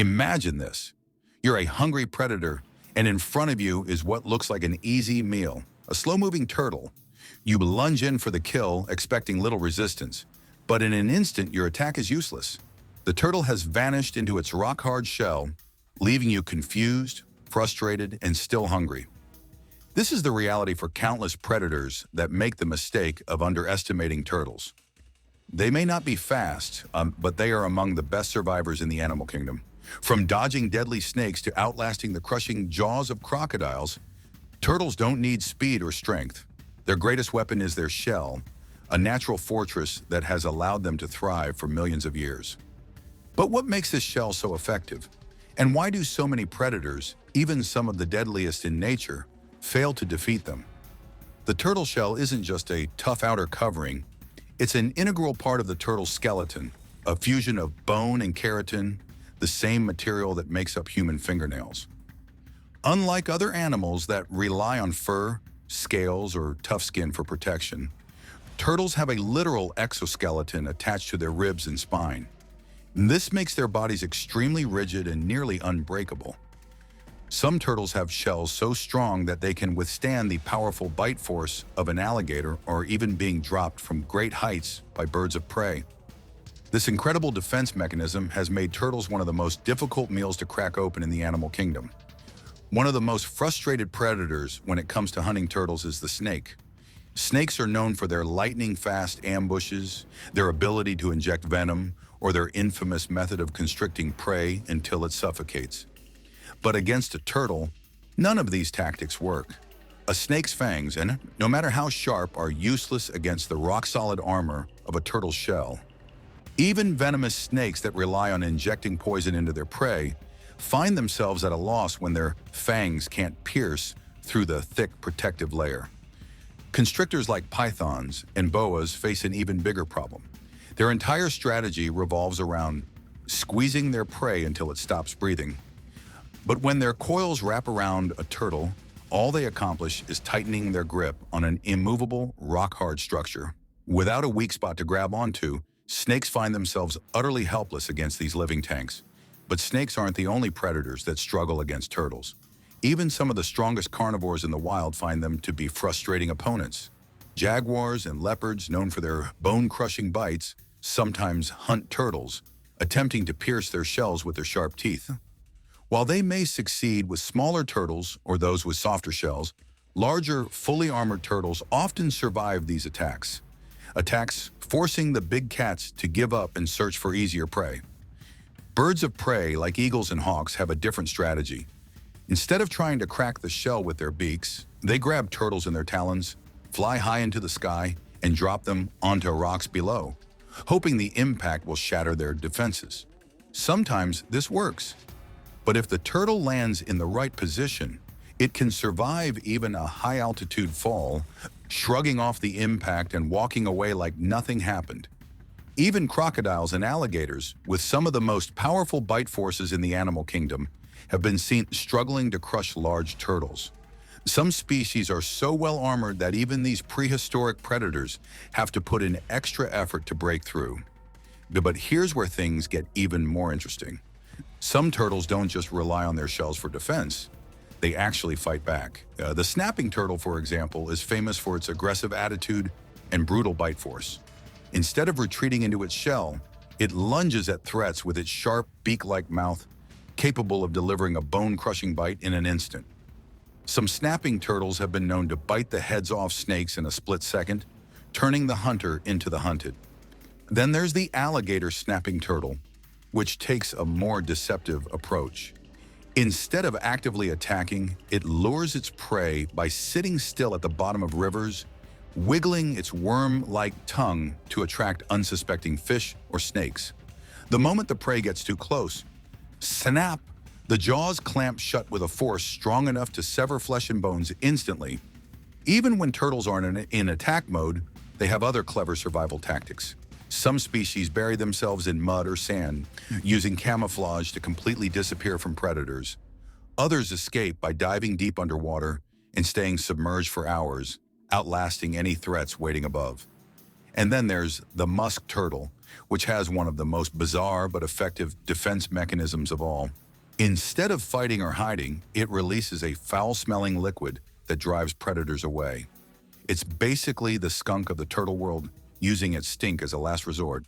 Imagine this. You're a hungry predator, and in front of you is what looks like an easy meal, a slow-moving turtle. You lunge in for the kill, expecting little resistance, but in an instant your attack is useless. The turtle has vanished into its rock-hard shell, leaving you confused, frustrated, and still hungry. This is the reality for countless predators that make the mistake of underestimating turtles. They may not be fast, but they are among the best survivors in the animal kingdom. From dodging deadly snakes to outlasting the crushing jaws of crocodiles, turtles don't need speed or strength. Their greatest weapon is their shell, a natural fortress that has allowed them to thrive for millions of years. But what makes this shell so effective? And why do so many predators, even some of the deadliest in nature, fail to defeat them? The turtle shell isn't just a tough outer covering, it's an integral part of the turtle's skeleton, a fusion of bone and keratin, the same material that makes up human fingernails. Unlike other animals that rely on fur, scales, or tough skin for protection, turtles have a literal exoskeleton attached to their ribs and spine. This makes their bodies extremely rigid and nearly unbreakable. Some turtles have shells so strong that they can withstand the powerful bite force of an alligator or even being dropped from great heights by birds of prey. This incredible defense mechanism has made turtles one of the most difficult meals to crack open in the animal kingdom. One of the most frustrated predators when it comes to hunting turtles is the snake. Snakes are known for their lightning-fast ambushes, their ability to inject venom, or their infamous method of constricting prey until it suffocates. But against a turtle, none of these tactics work. A snake's fangs, and no matter how sharp, are useless against the rock-solid armor of a turtle's shell. Even venomous snakes that rely on injecting poison into their prey find themselves at a loss when their fangs can't pierce through the thick protective layer. Constrictors like pythons and boas face an even bigger problem. Their entire strategy revolves around squeezing their prey until it stops breathing. But when their coils wrap around a turtle, all they accomplish is tightening their grip on an immovable, rock-hard structure. Without a weak spot to grab onto, snakes find themselves utterly helpless against these living tanks. But snakes aren't the only predators that struggle against turtles. Even some of the strongest carnivores in the wild find them to be frustrating opponents. Jaguars and leopards, known for their bone-crushing bites, sometimes hunt turtles, attempting to pierce their shells with their sharp teeth. While they may succeed with smaller turtles or those with softer shells, larger, fully armored turtles often survive these attacks. Attacks forcing the big cats to give up and search for easier prey. Birds of prey, like eagles and hawks, have a different strategy. Instead of trying to crack the shell with their beaks, they grab turtles in their talons, fly high into the sky, and drop them onto rocks below, hoping the impact will shatter their defenses. Sometimes this works. But if the turtle lands in the right position, it can survive even a high-altitude fall, shrugging off the impact and walking away like nothing happened. Even crocodiles and alligators, with some of the most powerful bite forces in the animal kingdom, have been seen struggling to crush large turtles. Some species are so well armored that even these prehistoric predators have to put in extra effort to break through. But here's where things get even more interesting. Some turtles don't just rely on their shells for defense. They actually fight back. The snapping turtle, for example, is famous for its aggressive attitude and brutal bite force. Instead of retreating into its shell, it lunges at threats with its sharp, beak-like mouth, capable of delivering a bone-crushing bite in an instant. Some snapping turtles have been known to bite the heads off snakes in a split second, turning the hunter into the hunted. Then there's the alligator snapping turtle, which takes a more deceptive approach. Instead of actively attacking, it lures its prey by sitting still at the bottom of rivers, wiggling its worm-like tongue to attract unsuspecting fish or snakes. The moment the prey gets too close, snap! The jaws clamp shut with a force strong enough to sever flesh and bones instantly. Even when turtles aren't in attack mode, they have other clever survival tactics. Some species bury themselves in mud or sand, using camouflage to completely disappear from predators. Others escape by diving deep underwater and staying submerged for hours, outlasting any threats waiting above. And then there's the musk turtle, which has one of the most bizarre but effective defense mechanisms of all. Instead of fighting or hiding, it releases a foul-smelling liquid that drives predators away. It's basically the skunk of the turtle world, using its stink as a last resort.